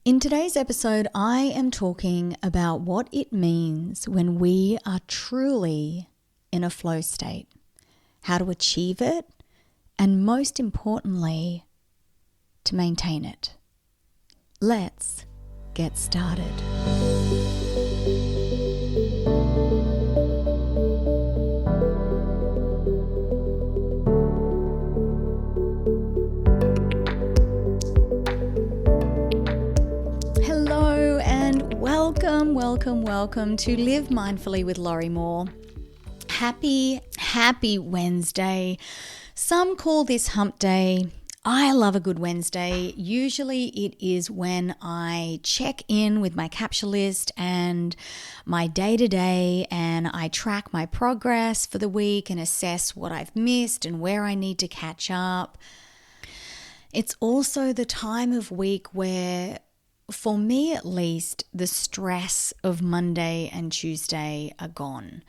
In today's episode, I am talking about what it means when we are truly in a flow state, how to achieve it, and most importantly, to maintain it. Let's get started. Hello and welcome to Live Mindfully with Laurie Moore. Happy Wednesday. Some call this hump day. I love a good Wednesday. Usually it is when I check in with my capture list and my day-to-day, and I track my progress for the week and assess what I've missed and where I need to catch up. It's also the time of week where, for me at least, the stress of Monday and Tuesday are gone.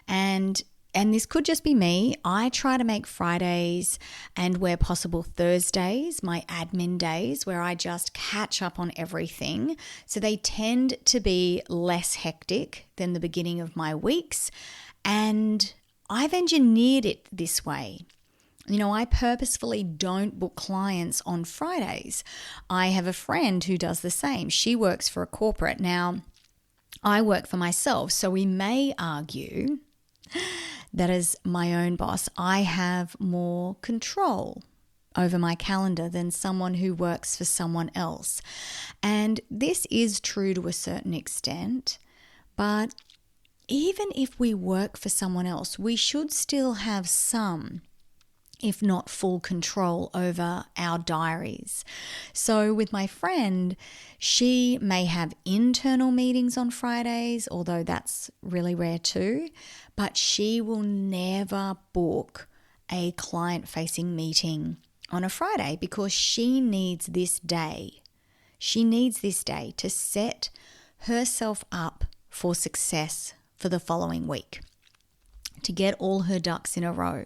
And this could just be me. I try to make Fridays and where possible Thursdays my admin days where I just catch up on everything. So they tend to be less hectic than the beginning of my weeks. And I've engineered it this way. I purposefully don't book clients on Fridays. I have a friend who does the same. She works for a corporate. Now, I work for myself, so we may argue that as my own boss, I have more control over my calendar than someone who works for someone else. And this is true to a certain extent, but even if we work for someone else, we should still have some, if not full, control over our diaries. So with my friend, she may have internal meetings on Fridays, although that's really rare too, but she will never book a client-facing meeting on a Friday because she needs this day. She needs this day to set herself up for success for the following week, to get all her ducks in a row.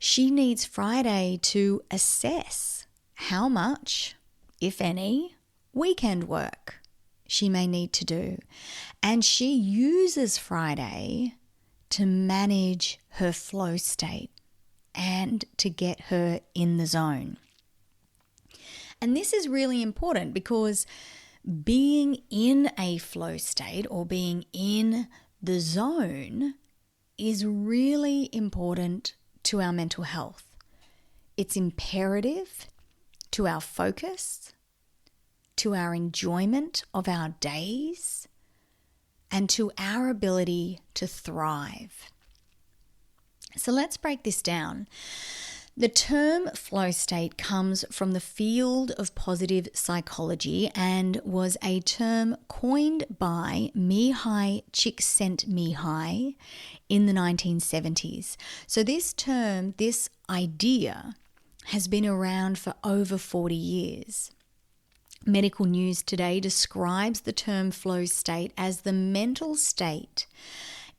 She needs Friday to assess how much, if any, weekend work she may need to do. And she uses Friday to manage her flow state and to get her in the zone. And this is really important because being in a flow state or being in the zone is really important to our mental health. It's imperative to our focus, to our enjoyment of our days, and to our ability to thrive. So let's break this down. The term flow state comes from the field of positive psychology and was a term coined by Mihai Csikszentmihalyi in the 1970s. So this term, this idea, has been around for over 40 years. Medical News Today describes the term flow state as the mental state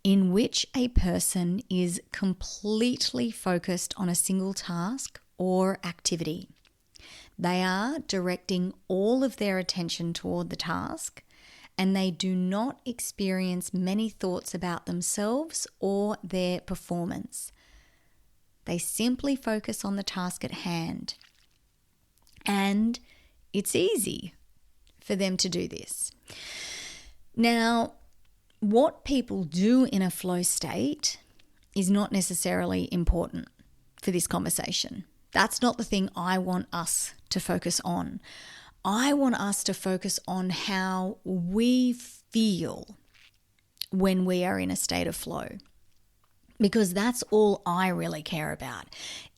in which a person is completely focused on a single task or activity. They are directing all of their attention toward the task, and they do not experience many thoughts about themselves or their performance. They simply focus on the task at hand. And it's easy for them to do this. Now, what people do in a flow state is not necessarily important for this conversation. That's not the thing I want us to focus on. I want us to focus on how we feel when we are in a state of flow, because that's all I really care about.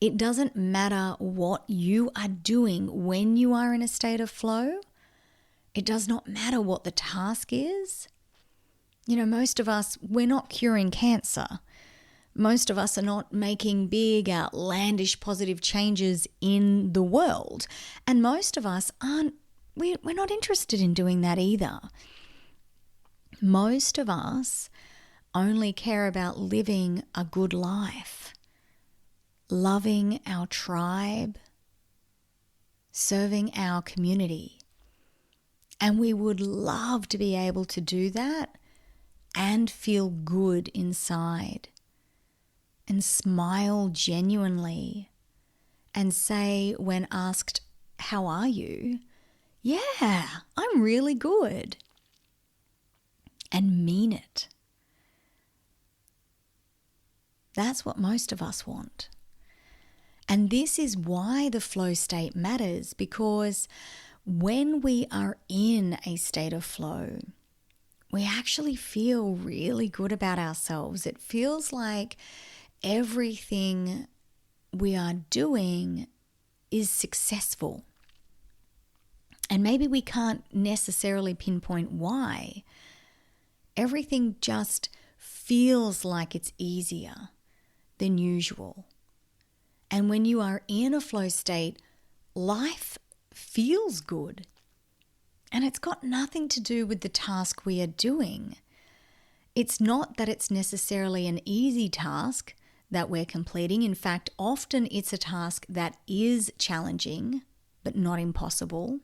It doesn't matter what you are doing when you are in a state of flow. It does not matter what the task is. Most of us, we're not curing cancer. Most of us are not making big, outlandish, positive changes in the world. And most of us we're not interested in doing that either. Most of us only care about living a good life, loving our tribe, serving our community, And we would love to be able to do that and feel good inside and smile genuinely and say when asked, "How are you?" "Yeah, I'm really good." And mean it. That's what most of us want. And this is why the flow state matters, because when we are in a state of flow, we actually feel really good about ourselves. It feels like everything we are doing is successful. And maybe we can't necessarily pinpoint why. Everything just feels like it's easier than usual. And when you are in a flow state, life feels good. And it's got nothing to do with the task we are doing. It's not that it's necessarily an easy task that we're completing. In fact, often it's a task that is challenging, but not impossible.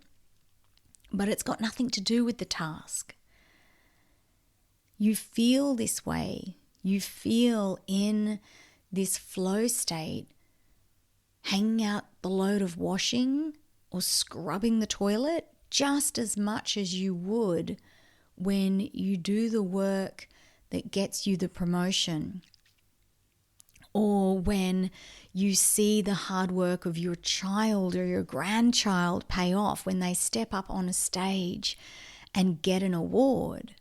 But it's got nothing to do with the task. You feel this way. You feel in this flow state, hanging out the load of washing or scrubbing the toilet just as much as you would when you do the work that gets you the promotion, or when you see the hard work of your child or your grandchild pay off when they step up on a stage and get an award.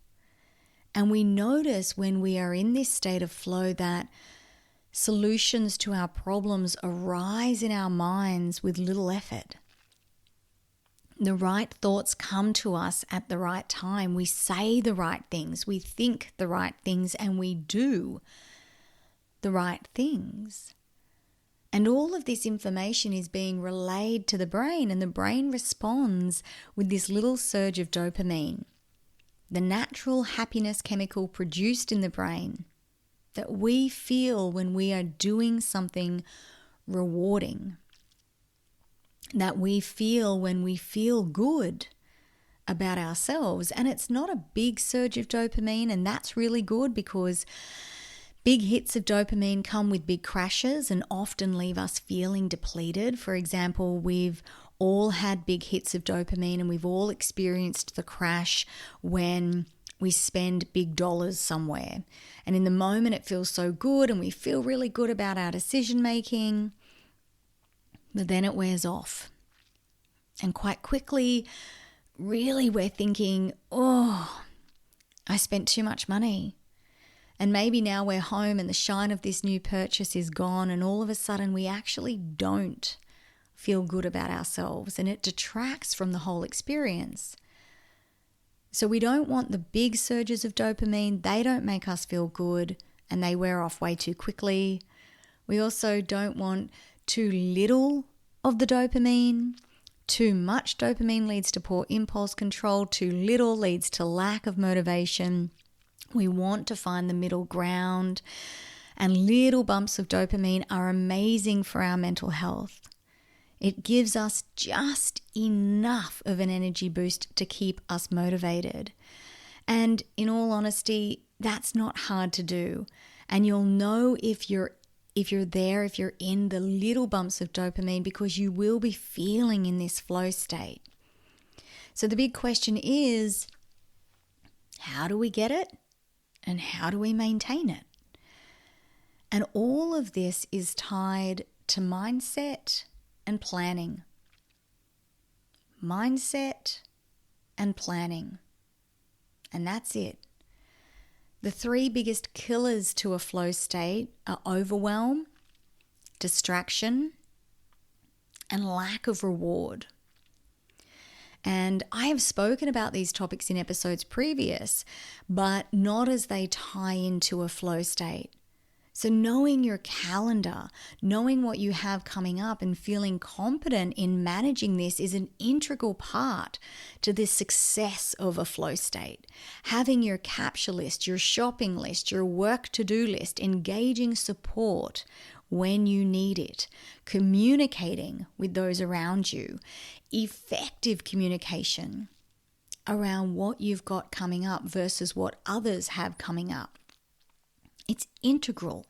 And we notice when we are in this state of flow that solutions to our problems arise in our minds with little effort. The right thoughts come to us at the right time. We say the right things, we think the right things, and we do the right things. And all of this information is being relayed to the brain, and the brain responds with this little surge of dopamine, the natural happiness chemical produced in the brain that we feel when we are doing something rewarding, that we feel when we feel good about ourselves. And it's not a big surge of dopamine, and that's really good because big hits of dopamine come with big crashes and often leave us feeling depleted. For example, we've all had big hits of dopamine and we've all experienced the crash when we spend big dollars somewhere. And in the moment it feels so good and we feel really good about our decision making, but then it wears off. And quite quickly, really we're thinking, oh, I spent too much money. And maybe now we're home and the shine of this new purchase is gone, and all of a sudden we actually don't feel good about ourselves, and it detracts from the whole experience. So we don't want the big surges of dopamine. They don't make us feel good and they wear off way too quickly. We also don't want too little of the dopamine. Too much dopamine leads to poor impulse control. Too little leads to lack of motivation. We want to find the middle ground, and little bumps of dopamine are amazing for our mental health. It gives us just enough of an energy boost to keep us motivated. And in all honesty, that's not hard to do. And you'll know if you're in the little bumps of dopamine, because you will be feeling in this flow state. So the big question is, how do we get it? And how do we maintain it? And all of this is tied to mindset and planning. Mindset and planning. And that's it. The three biggest killers to a flow state are overwhelm, distraction, and lack of reward. And I have spoken about these topics in episodes previous, but not as they tie into a flow state. So knowing your calendar, knowing what you have coming up and feeling competent in managing this is an integral part to the success of a flow state. Having your capture list, your shopping list, your work to-do list, engaging support when you need it, communicating with those around you, effective communication, around what you've got coming up versus what others have coming up. It's integral,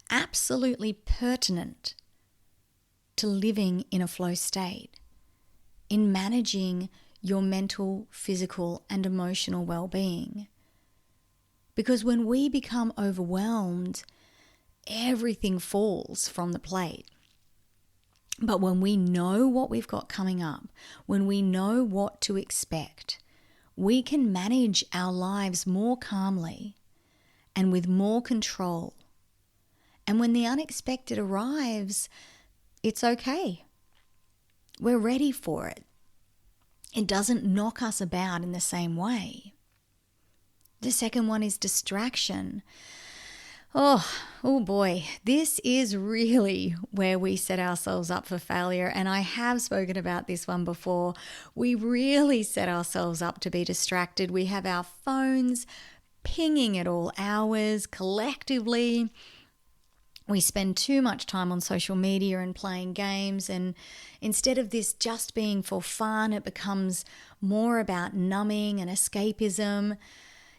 absolutely pertinent to living in a flow state, in managing your mental, physical, and emotional well-being. Because when we become overwhelmed, everything falls from the plate. But when we know what we've got coming up, when we know what to expect, we can manage our lives more calmly and with more control. And when the unexpected arrives, it's okay. We're ready for it. It doesn't knock us about in the same way. The second one is distraction. Oh boy, this is really where we set ourselves up for failure. And I have spoken about this one before. We really set ourselves up to be distracted. We have our phones pinging at all hours collectively. We spend too much time on social media and playing games, and instead of this just being for fun, it becomes more about numbing and escapism.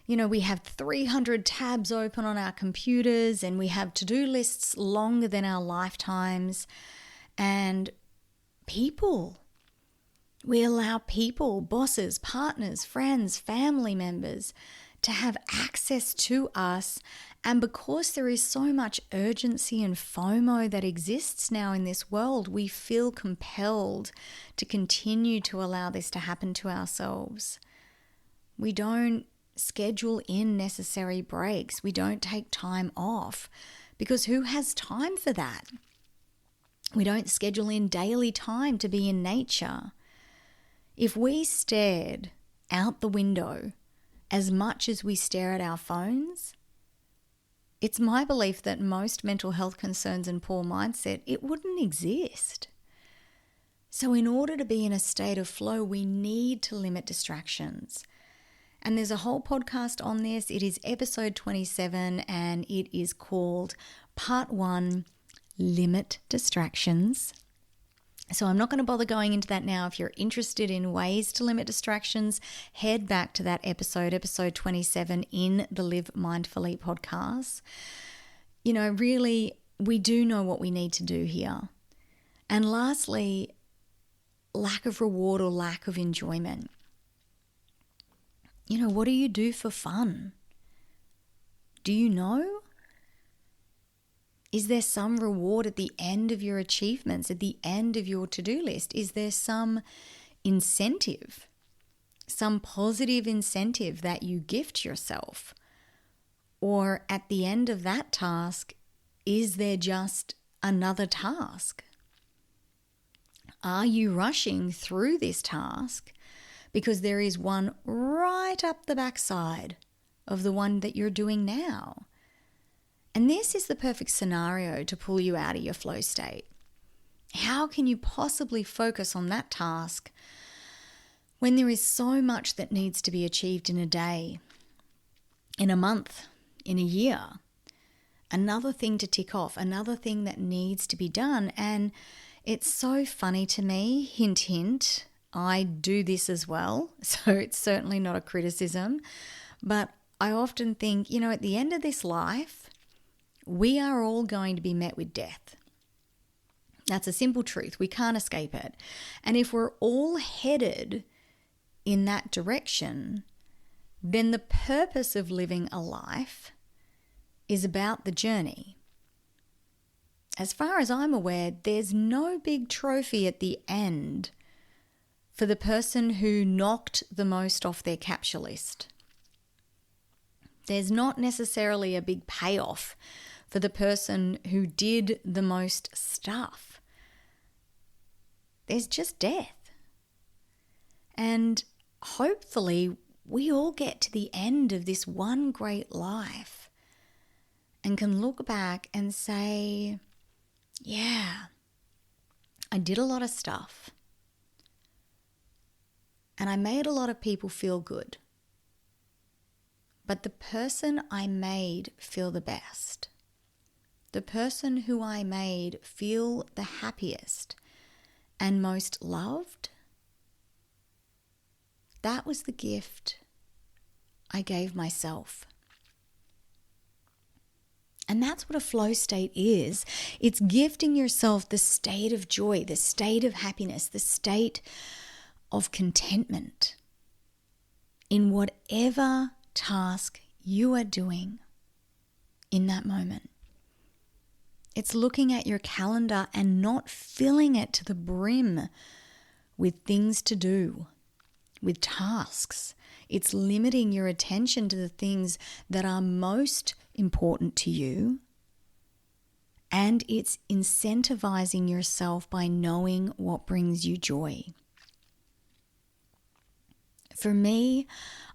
You know, we have 300 tabs open on our computers, and we have to-do lists longer than our lifetimes. And we allow people, bosses, partners, friends, family members to have access to us. And because there is so much urgency and FOMO that exists now in this world, we feel compelled to continue to allow this to happen to ourselves. We don't schedule in necessary breaks. We don't take time off because who has time for that? We don't schedule in daily time to be in nature. If we stared out the window as much as we stare at our phones, it's my belief that most mental health concerns and poor mindset, it wouldn't exist. So in order to be in a state of flow, we need to limit distractions. And there's a whole podcast on this. It is episode 27 and it is called Part 1, Limit Distractions. So I'm not going to bother going into that now. If you're interested in ways to limit distractions, head back to that episode 27 in the Live Mindfully podcast. You know, really, we do know what we need to do here. And lastly, lack of reward or lack of enjoyment. You know, what do you do for fun? Do you know? Is there some reward at the end of your achievements, at the end of your to-do list? Is there some incentive, some positive incentive that you gift yourself? Or at the end of that task, is there just another task? Are you rushing through this task because there is one right up the backside of the one that you're doing now? And this is the perfect scenario to pull you out of your flow state. How can you possibly focus on that task when there is so much that needs to be achieved in a day, in a month, in a year? Another thing to tick off, another thing that needs to be done. And it's so funny to me, hint, hint, I do this as well. So it's certainly not a criticism. But I often think, you know, at the end of this life, we are all going to be met with death. That's a simple truth. We can't escape it. And if we're all headed in that direction, then the purpose of living a life is about the journey. As far as I'm aware, there's no big trophy at the end for the person who knocked the most off their capture list. There's not necessarily a big payoff for the person who did the most stuff. There's just death. And hopefully we all get to the end of this one great life and can look back and say, yeah, I did a lot of stuff and I made a lot of people feel good. But the person I made feel the best, the person who I made feel the happiest and most loved, that was the gift I gave myself. And that's what a flow state is. It's gifting yourself the state of joy, the state of happiness, the state of contentment in whatever task you are doing in that moment. It's looking at your calendar and not filling it to the brim with things to do, with tasks. It's limiting your attention to the things that are most important to you. And it's incentivizing yourself by knowing what brings you joy. For me,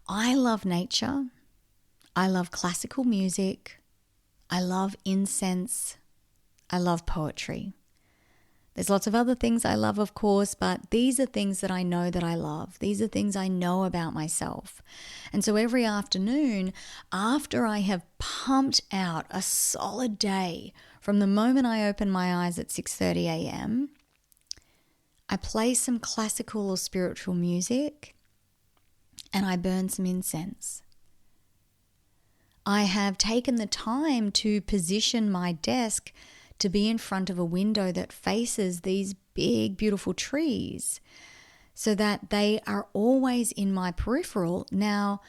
I love nature. I love classical music. I love incense. I love poetry. There's lots of other things I love, of course, but these are things that I know that I love. These are things I know about myself. And so every afternoon, after I have pumped out a solid day from the moment I open my eyes at 6:30 a.m., I play some classical or spiritual music and I burn some incense. I have taken the time to position my desk to be in front of a window that faces these big, beautiful trees so that they are always in my peripheral. Now,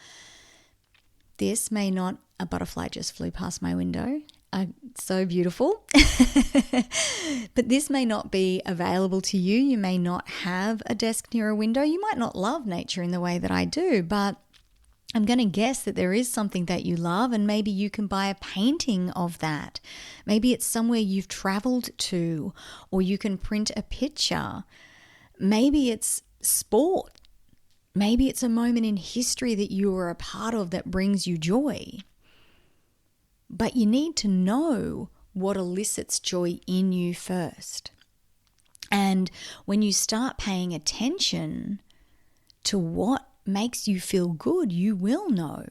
this may not, a butterfly just flew past my window. So beautiful. But this may not be available to you. You may not have a desk near a window. You might not love nature in the way that I do, but I'm going to guess that there is something that you love, and maybe you can buy a painting of that. Maybe it's somewhere you've traveled to, or you can print a picture. Maybe it's sport. Maybe it's a moment in history that you were a part of that brings you joy. But you need to know what elicits joy in you first. And when you start paying attention to what makes you feel good, you will know.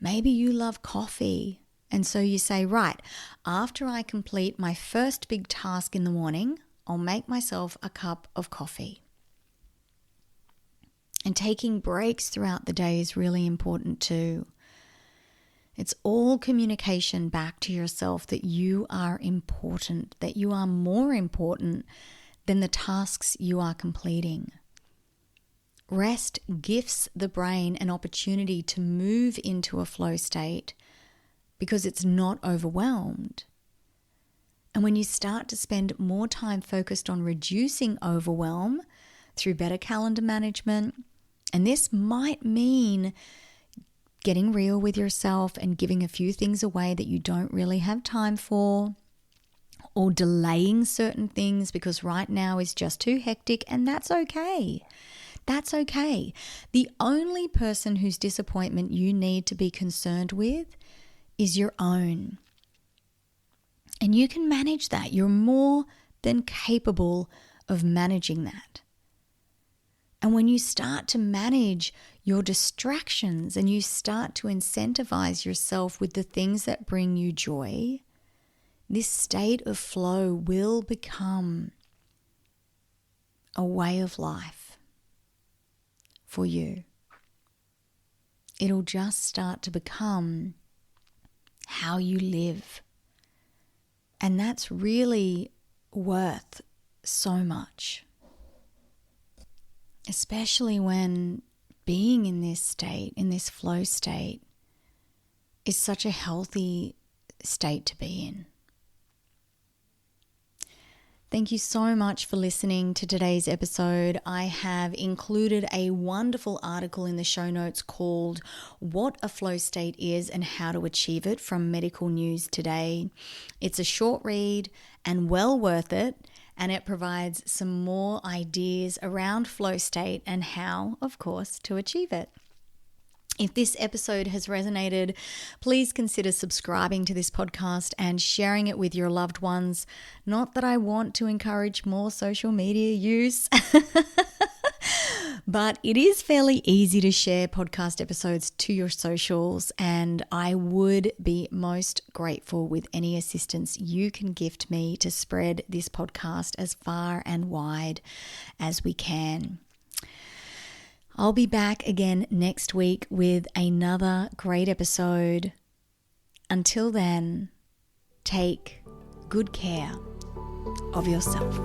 Maybe you love coffee, and so you say, right, after I complete my first big task in the morning, I'll make myself a cup of coffee. And taking breaks throughout the day is really important too. It's all communication back to yourself that you are important, that you are more important than the tasks you are completing. Rest gifts the brain an opportunity to move into a flow state because it's not overwhelmed. And when you start to spend more time focused on reducing overwhelm through better calendar management, and this might mean getting real with yourself and giving a few things away that you don't really have time for, or delaying certain things because right now is just too hectic, and that's okay. That's okay. The only person whose disappointment you need to be concerned with is your own. And you can manage that. You're more than capable of managing that. And when you start to manage your distractions and you start to incentivize yourself with the things that bring you joy, this state of flow will become a way of life for you. It'll just start to become how you live. And that's really worth so much. Especially when being in this state, in this flow state, is such a healthy state to be in. Thank you so much for listening to today's episode. I have included a wonderful article in the show notes called What a Flow State Is and How to Achieve It from Medical News Today. It's a short read and well worth it, and it provides some more ideas around flow state and how, of course, to achieve it. If this episode has resonated, please consider subscribing to this podcast and sharing it with your loved ones. Not that I want to encourage more social media use, but it is fairly easy to share podcast episodes to your socials, and I would be most grateful with any assistance you can gift me to spread this podcast as far and wide as we can. I'll be back again next week with another great episode. Until then, take good care of yourself.